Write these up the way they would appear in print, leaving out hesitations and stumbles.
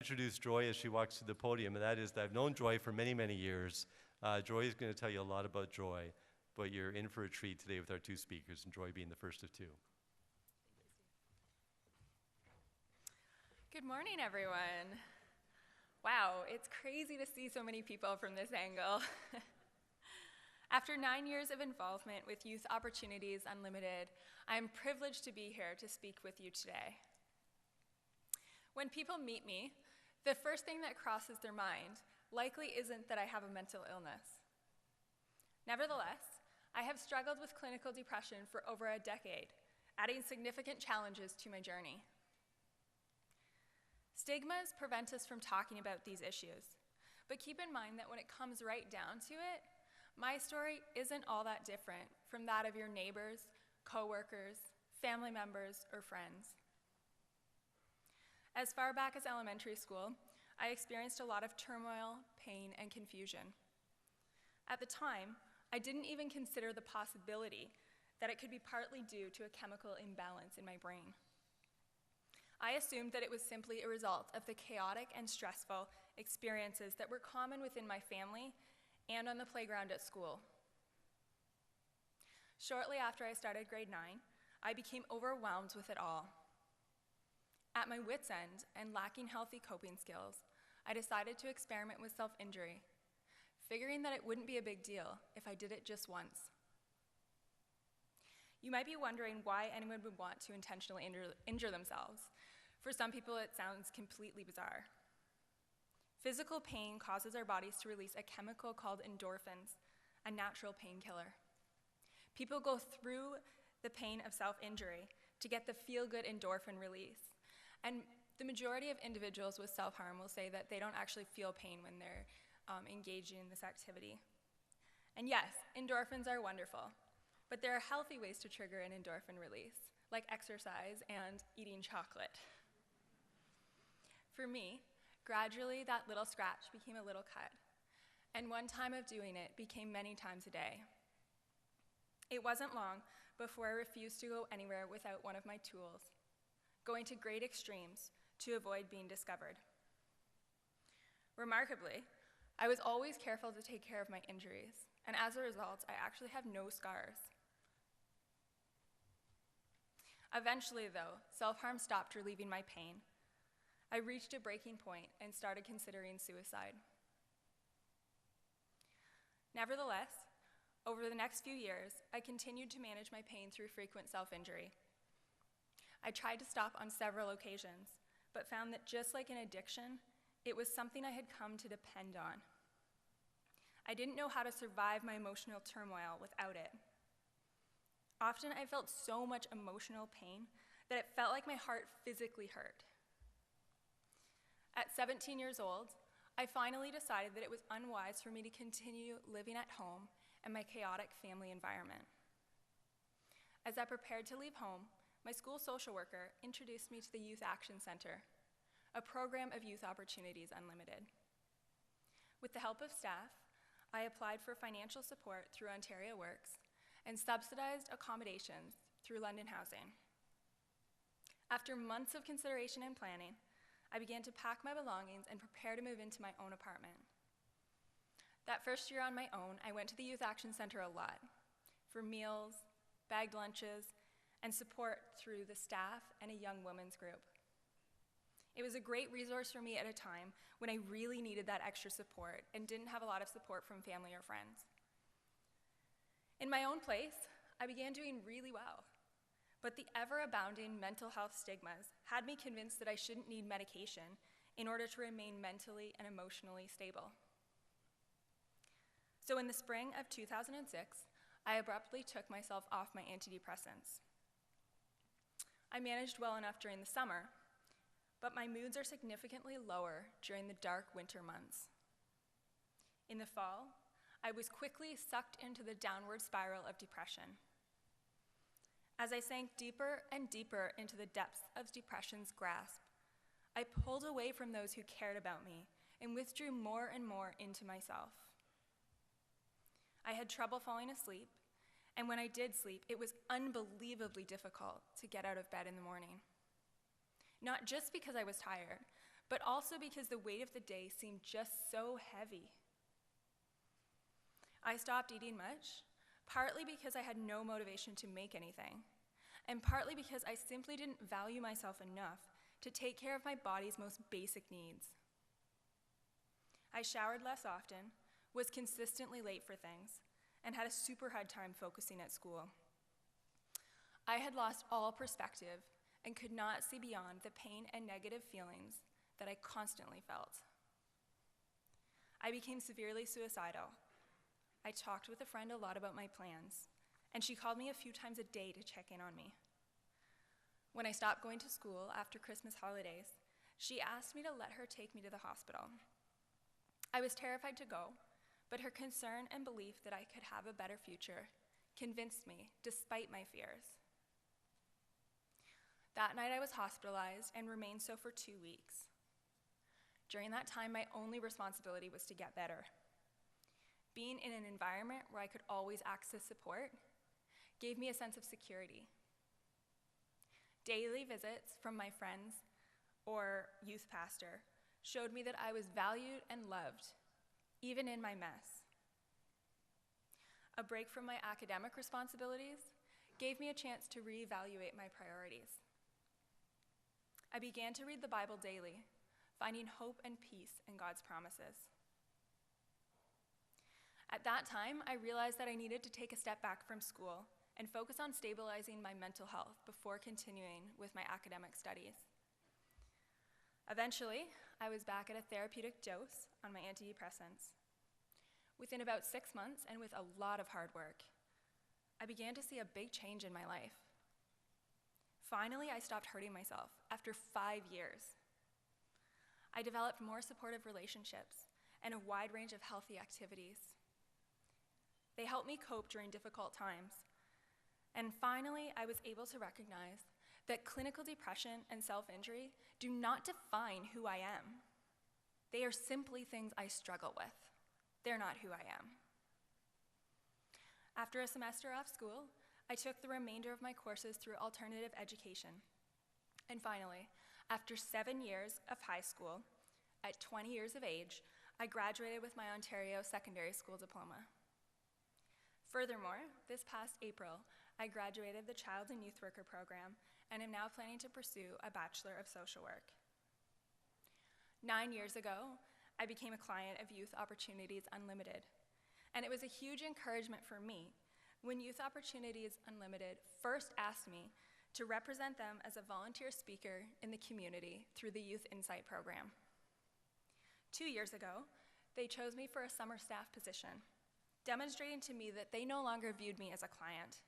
introduce Joy as she walks to the podium, and that is that I've known Joy for many, many years. Joy is going to tell you a lot about Joy, but you're in for a treat today with our two speakers, and Joy being the first of two. Good morning, everyone. Wow, it's crazy to see so many people from this angle. After 9 years of involvement with Youth Opportunities Unlimited, I am privileged to be here to speak with you today. When people meet me, the first thing that crosses their mind likely isn't that I have a mental illness. Nevertheless, I have struggled with clinical depression for over a decade, adding significant challenges to my journey. Stigmas prevent us from talking about these issues, but keep in mind that when it comes right down to it, my story isn't all that different from that of your neighbors, coworkers, family members, or friends. As far back as elementary school, I experienced a lot of turmoil, pain, and confusion. At the time, I didn't even consider the possibility that it could be partly due to a chemical imbalance in my brain. I assumed that it was simply a result of the chaotic and stressful experiences that were common within my family and on the playground at school. Shortly after I started grade 9, I became overwhelmed with it all. At my wit's end and lacking healthy coping skills, I decided to experiment with self-injury, figuring that it wouldn't be a big deal if I did it just once. You might be wondering why anyone would want to intentionally injure themselves. For some people, it sounds completely bizarre. Physical pain causes our bodies to release a chemical called endorphins, a natural painkiller. People go through the pain of self-injury to get the feel-good endorphin release. And the majority of individuals with self-harm will say that they don't actually feel pain when they're engaging in this activity. And yes, endorphins are wonderful, but there are healthy ways to trigger an endorphin release, like exercise and eating chocolate. For me, gradually that little scratch became a little cut, and one time of doing it became many times a day. It wasn't long before I refused to go anywhere without one of my tools, going to great extremes to avoid being discovered. Remarkably, I was always careful to take care of my injuries, and as a result, I actually have no scars. Eventually, though, self-harm stopped relieving my pain. I reached a breaking point and started considering suicide. Nevertheless, over the next few years, I continued to manage my pain through frequent self-injury. I tried to stop on several occasions, but found that just like an addiction, it was something I had come to depend on. I didn't know how to survive my emotional turmoil without it. Often I felt so much emotional pain that it felt like my heart physically hurt. At 17 years old, I finally decided that it was unwise for me to continue living at home in my chaotic family environment. As I prepared to leave home, my school social worker introduced me to the Youth Action Center, a program of Youth Opportunities Unlimited. With the help of staff, I applied for financial support through Ontario Works and subsidized accommodations through London Housing. After months of consideration and planning, I began to pack my belongings and prepare to move into my own apartment. That first year on my own, I went to the Youth Action Center a lot for meals, bagged lunches, and support through the staff and a young women's group. It was a great resource for me at a time when I really needed that extra support and didn't have a lot of support from family or friends. In my own place, I began doing really well. But the ever-abounding mental health stigmas had me convinced that I shouldn't need medication in order to remain mentally and emotionally stable. So in the spring of 2006, I abruptly took myself off my antidepressants. I managed well enough during the summer, but my moods are significantly lower during the dark winter months. In the fall, I was quickly sucked into the downward spiral of depression. As I sank deeper and deeper into the depths of depression's grasp, I pulled away from those who cared about me and withdrew more and more into myself. I had trouble falling asleep, and when I did sleep, it was unbelievably difficult to get out of bed in the morning. Not just because I was tired, but also because the weight of the day seemed just so heavy. I stopped eating much, partly because I had no motivation to make anything, and partly because I simply didn't value myself enough to take care of my body's most basic needs. I showered less often, was consistently late for things, and had a super hard time focusing at school. I had lost all perspective and could not see beyond the pain and negative feelings that I constantly felt. I became severely suicidal. I talked with a friend a lot about my plans, and she called me a few times a day to check in on me. When I stopped going to school after Christmas holidays, she asked me to let her take me to the hospital. I was terrified to go, but her concern and belief that I could have a better future convinced me, despite my fears. That night I was hospitalized and remained so for 2 weeks. During that time, my only responsibility was to get better. Being in an environment where I could always access support gave me a sense of security. Daily visits from my friends or youth pastor showed me that I was valued and loved, even in my mess. A break from my academic responsibilities gave me a chance to reevaluate my priorities. I began to read the Bible daily, finding hope and peace in God's promises. At that time, I realized that I needed to take a step back from school and focus on stabilizing my mental health before continuing with my academic studies. Eventually, I was back at a therapeutic dose on my antidepressants. Within about 6 months and with a lot of hard work, I began to see a big change in my life. Finally, I stopped hurting myself after 5 years. I developed more supportive relationships and a wide range of healthy activities. They helped me cope during difficult times. And finally, I was able to recognize that clinical depression and self-injury do not define who I am. They are simply things I struggle with. They're not who I am. After a semester off school, I took the remainder of my courses through alternative education. And finally, after 7 years of high school, at 20 years of age, I graduated with my Ontario Secondary School diploma. Furthermore, this past April, I graduated the Child and Youth Worker program and am now planning to pursue a Bachelor of Social Work. 9 years ago, I became a client of Youth Opportunities Unlimited, and it was a huge encouragement for me when Youth Opportunities Unlimited first asked me to represent them as a volunteer speaker in the community through the Youth Insight program. 2 years ago, they chose me for a summer staff position, demonstrating to me that they no longer viewed me as a client.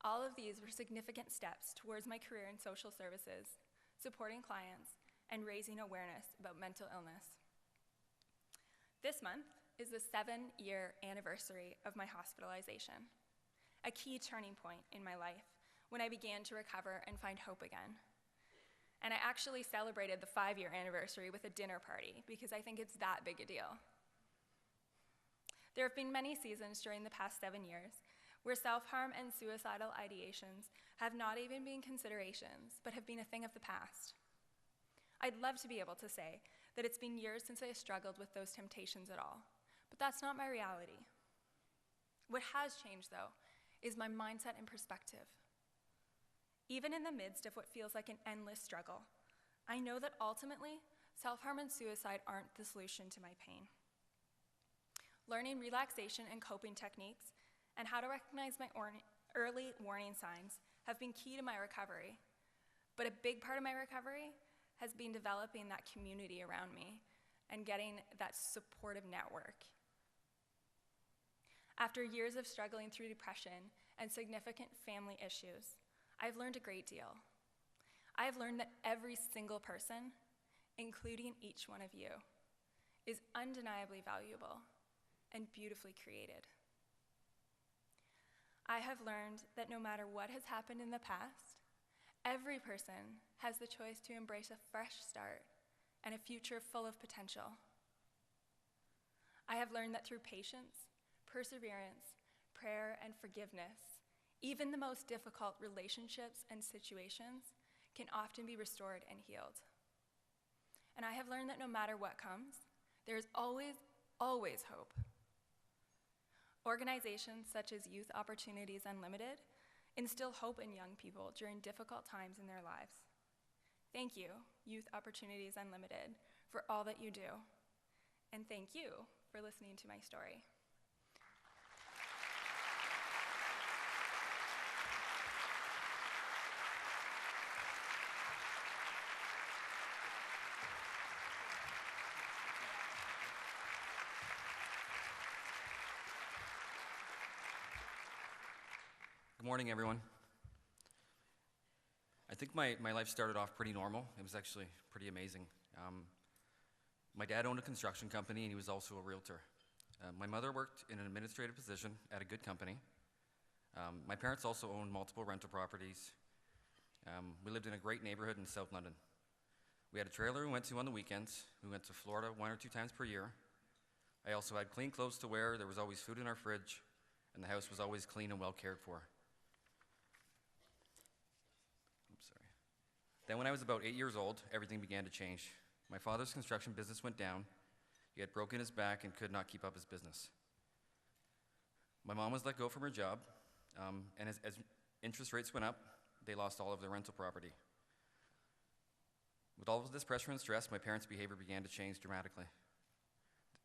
All of these were significant steps towards my career in social services, supporting clients, and raising awareness about mental illness. This month is the 7-year anniversary of my hospitalization, a key turning point in my life when I began to recover and find hope again. And I actually celebrated the 5-year anniversary with a dinner party because I think it's that big a deal. There have been many seasons during the past 7 years where self-harm and suicidal ideations have not even been considerations, but have been a thing of the past. I'd love to be able to say that it's been years since I struggled with those temptations at all, but that's not my reality. What has changed, though, is my mindset and perspective. Even in the midst of what feels like an endless struggle, I know that ultimately, self-harm and suicide aren't the solution to my pain. Learning relaxation and coping techniques and how to recognize my early warning signs have been key to my recovery. But a big part of my recovery has been developing that community around me and getting that supportive network. After years of struggling through depression and significant family issues, I've learned a great deal. I have learned that every single person, including each one of you, is undeniably valuable and beautifully created. I have learned that no matter what has happened in the past, every person has the choice to embrace a fresh start and a future full of potential. I have learned that through patience, perseverance, prayer, and forgiveness, even the most difficult relationships and situations can often be restored and healed. and I have learned that no matter what comes, there is always, always hope. Organizations such as Youth Opportunities Unlimited instill hope in young people during difficult times in their lives. Thank you, Youth Opportunities Unlimited, for all that you do. And thank you for listening to my story. Good morning, everyone. I think my life started off pretty normal. It was actually pretty amazing. My dad owned a construction company, and he was also a realtor. My mother worked in an administrative position at a good company. My parents also owned multiple rental properties. We lived in a great neighborhood in South London. We had a trailer we went to on the weekends. We went to Florida 1 or 2 times per year. I also had clean clothes to wear. There was always food in our fridge, and the house was always clean and well cared for. Then when I was about 8 years old, everything began to change. My father's construction business went down. He had broken his back and could not keep up his business. My mom was let go from her job, and as interest rates went up, they lost all of their rental property. With all of this pressure and stress, my parents' behavior began to change dramatically.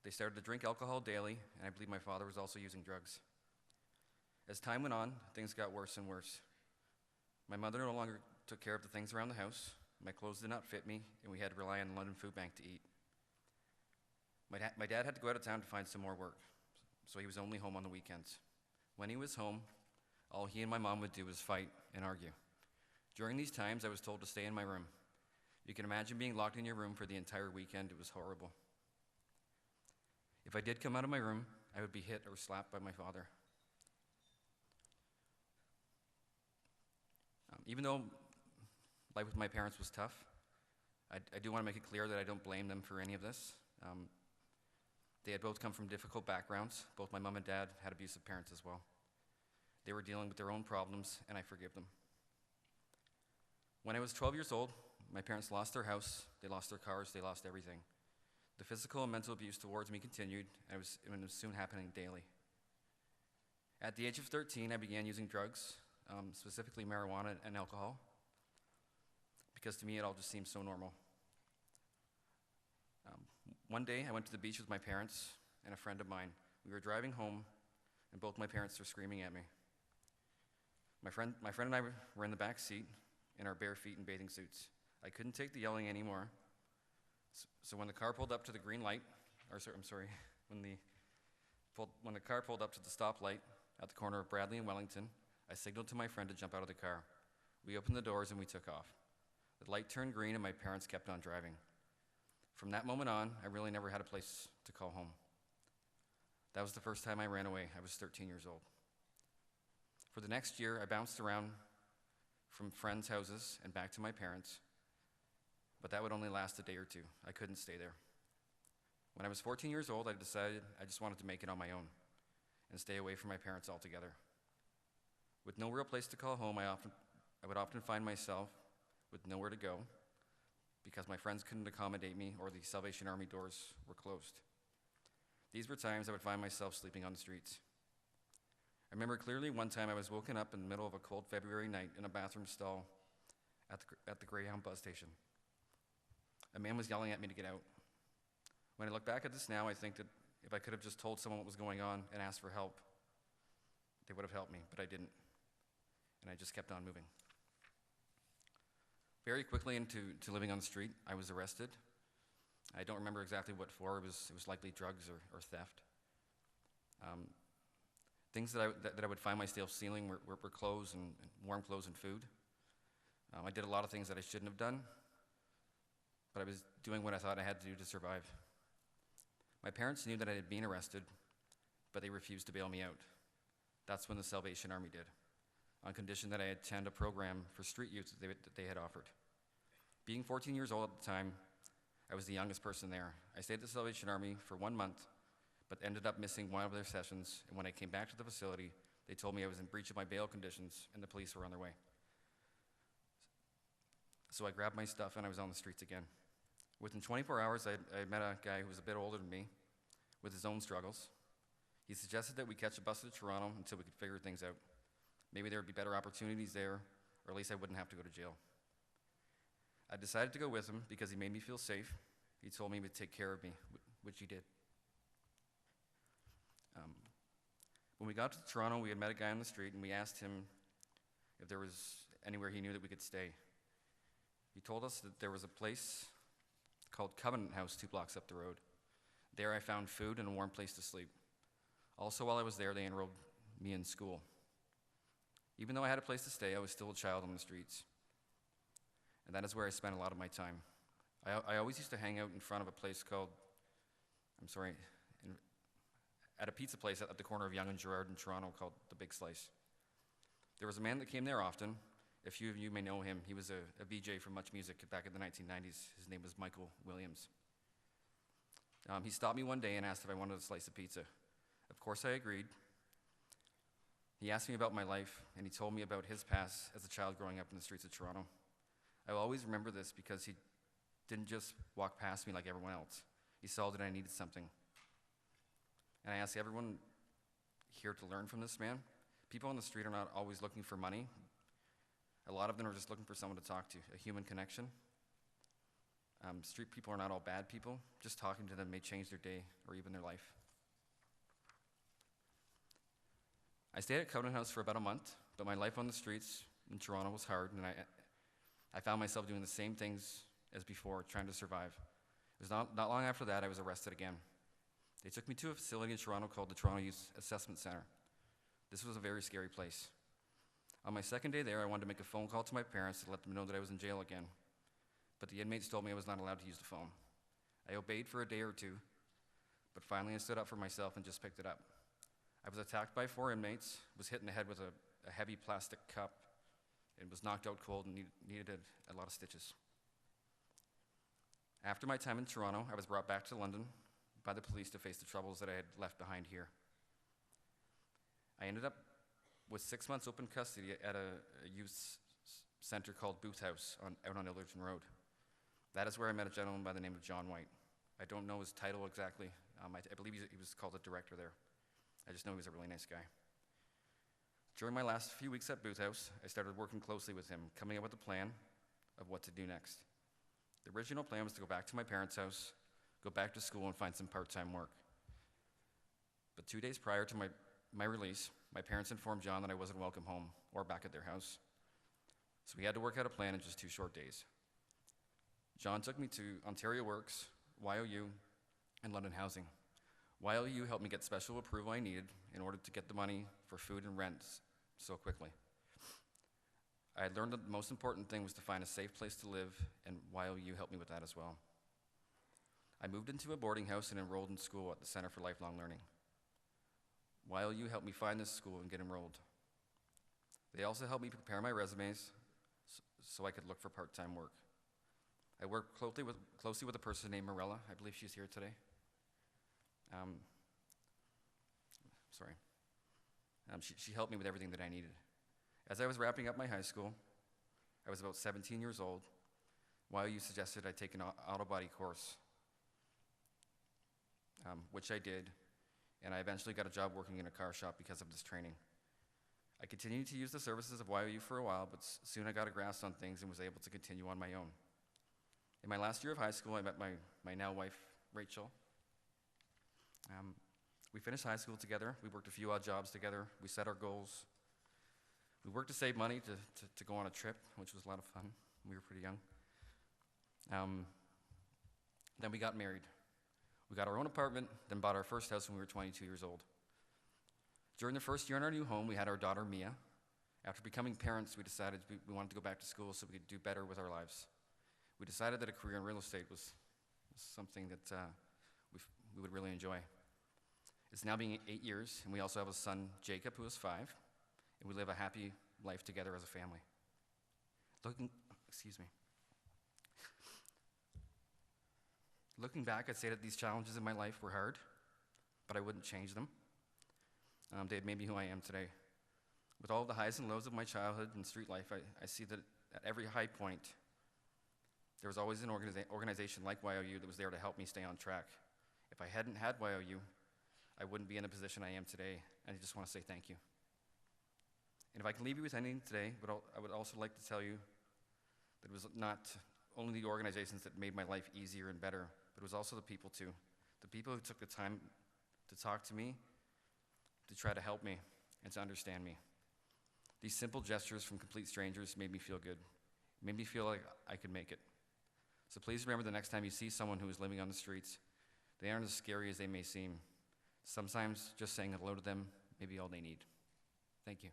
They started to drink alcohol daily, and I believe my father was also using drugs. As time went on, things got worse and worse. My mother no longer took care of the things around the house. My clothes did not fit me, and we had to rely on the London Food Bank to eat. My dad had to go out of town to find some more work, so he was only home on the weekends. When he was home, all he and my mom would do was fight and argue. During these times, I was told to stay in my room. You can imagine being locked in your room for the entire weekend. It was horrible. If I did come out of my room, I would be hit or slapped by my father. Even though life with my parents was tough, I do want to make it clear that I don't blame them for any of this. They had both come from difficult backgrounds. Both my mom and dad had abusive parents as well. They were dealing with their own problems, and I forgive them. When I was 12 years old, my parents lost their house, they lost their cars, they lost everything. The physical and mental abuse towards me continued, and it was soon happening daily. At the age of 13, I began using drugs, specifically marijuana and alcohol, because to me it all just seemed so normal. One day I went to the beach with my parents and a friend of mine. We were driving home, and both my parents were screaming at me. My friend and I were in the back seat in our bare feet and bathing suits. I couldn't take the yelling anymore, so when the car pulled up to the green light, when the car pulled up to the stoplight at the corner of Bradley and Wellington, I signaled to my friend to jump out of the car. We opened the doors and we took off. The light turned green and my parents kept on driving. From that moment on, I really never had a place to call home. That was the first time I ran away. I was 13 years old. For the next year, I bounced around from friends' houses and back to my parents', but that would only last a day or two. I couldn't stay there. When I was 14 years old, I decided I just wanted to make it on my own and stay away from my parents altogether. With no real place to call home, I would often find myself with nowhere to go because my friends couldn't accommodate me or the Salvation Army doors were closed. These were times I would find myself sleeping on the streets. I remember clearly one time I was woken up in the middle of a cold February night in a bathroom stall at the Greyhound bus station. A man was yelling at me to get out. When I look back at this now, I think that if I could have just told someone what was going on and asked for help, they would have helped me, but I didn't. And I just kept on moving. Very quickly into living on the street, I was arrested. I don't remember exactly what for. It was likely drugs or theft. Things that I would find myself stealing were clothes and warm clothes and food. I did a lot of things that I shouldn't have done, but I was doing what I thought I had to do to survive. My parents knew that I had been arrested, but they refused to bail me out. That's when the Salvation Army did, on condition that I attend a program for street youth that they had offered. Being 14 years old at the time, I was the youngest person there. I stayed at the Salvation Army for 1 month, but ended up missing one of their sessions, and when I came back to the facility, they told me I was in breach of my bail conditions and the police were on their way. So I grabbed my stuff and I was on the streets again. Within 24 hours, I met a guy who was a bit older than me with his own struggles. He suggested that we catch a bus to Toronto until we could figure things out. Maybe there would be better opportunities there, or at least I wouldn't have to go to jail. I decided to go with him because he made me feel safe. He told me he would take care of me, which he did. When we got to Toronto, we had met a guy on the street, and we asked him if there was anywhere he knew that we could stay. He told us that there was a place called Covenant House 2 blocks up the road. There I found food and a warm place to sleep. Also, while I was there, they enrolled me in school. Even though I had a place to stay, I was still a child on the streets. And that is where I spent a lot of my time. I always used to hang out in front of a place called, at a pizza place at the corner of Yonge and Gerrard in Toronto called The Big Slice. There was a man that came there often. A few of you may know him. He was a VJ for Much Music back in the 1990s. His name was Michael Williams. He stopped me one day and asked if I wanted a slice of pizza. Of course I agreed. He asked me about my life, and he told me about his past as a child growing up in the streets of Toronto. I will always remember this because he didn't just walk past me like everyone else. He saw that I needed something. And I ask everyone here to learn from this man. People on the street are not always looking for money. A lot of them are just looking for someone to talk to, a human connection. Street people are not all bad people. Just talking to them may change their day or even their life. I stayed at Covenant House for about a month, but my life on the streets in Toronto was hard, and I found myself doing the same things as before, trying to survive. It was not long after that I was arrested again. They took me to a facility in Toronto called the Toronto Youth Assessment Center. This was a very scary place. On my second day there, I wanted to make a phone call to my parents to let them know that I was in jail again. But the inmates told me I was not allowed to use the phone. I obeyed for a day or two, but finally I stood up for myself and just picked it up. I was attacked by 4 inmates, was hit in the head with a heavy plastic cup, and was knocked out cold and needed a lot of stitches. After my time in Toronto, I was brought back to London by the police to face the troubles that I had left behind here. I ended up with 6 months open custody at a youth center called Booth House out on Ilderton Road. That is where I met a gentleman by the name of John White. I don't know his title exactly. I believe he was called a director there. I just know he was a really nice guy. During my last few weeks at Booth House, I started working closely with him, coming up with a plan of what to do next. The original plan was to go back to my parents' house, go back to school, and find some part-time work. But 2 days prior to my release, my parents informed John that I wasn't welcome home or back at their house. So we had to work out a plan in just 2 short days. John took me to Ontario Works, YOU, and London Housing. YOU helped me get special approval I needed in order to get the money for food and rent so quickly. I had learned that the most important thing was to find a safe place to live, and YOU helped me with that as well. I moved into a boarding house and enrolled in school at the Center for Lifelong Learning. YOU helped me find this school and get enrolled. They also helped me prepare my resumes so I could look for part-time work. I worked closely with a person named Morella. I believe she's here today. She helped me with everything that I needed. As I was wrapping up my high school, I was about 17 years old, YOU suggested I take an auto body course, which I did, and I eventually got a job working in a car shop because of this training. I continued to use the services of YOU for a while, but soon I got a grasp on things and was able to continue on my own. In my last year of high school, I met my now wife, Rachel. We finished high school together. We worked a few odd jobs together. We set our goals. We worked to save money to go on a trip, which was a lot of fun. We were pretty young. Then we got married. We got our own apartment, then bought our first house when we were 22 years old. During the first year in our new home, we had our daughter, Mia. After becoming parents, we decided we wanted to go back to school so we could do better with our lives. We decided that a career in real estate was something that we would really enjoy. It's now been 8 years, and we also have a son, Jacob, who is 5, and we live a happy life together as a family. Looking back, I'd say that these challenges in my life were hard, but I wouldn't change them. They had made me who I am today. With all the highs and lows of my childhood and street life, I see that at every high point, There was always an organization like YOU that was there to help me stay on track. If I hadn't had YOU, I wouldn't be in the position I am today, and I just want to say thank you. And if I can leave you with anything today, I would also like to tell you that it was not only the organizations that made my life easier and better, but it was also the people too. The people who took the time to talk to me, to try to help me, and to understand me. These simple gestures from complete strangers made me feel good. It made me feel like I could make it. So please remember the next time you see someone who is living on the streets, they aren't as scary as they may seem. Sometimes just saying hello to them may be all they need. Thank you.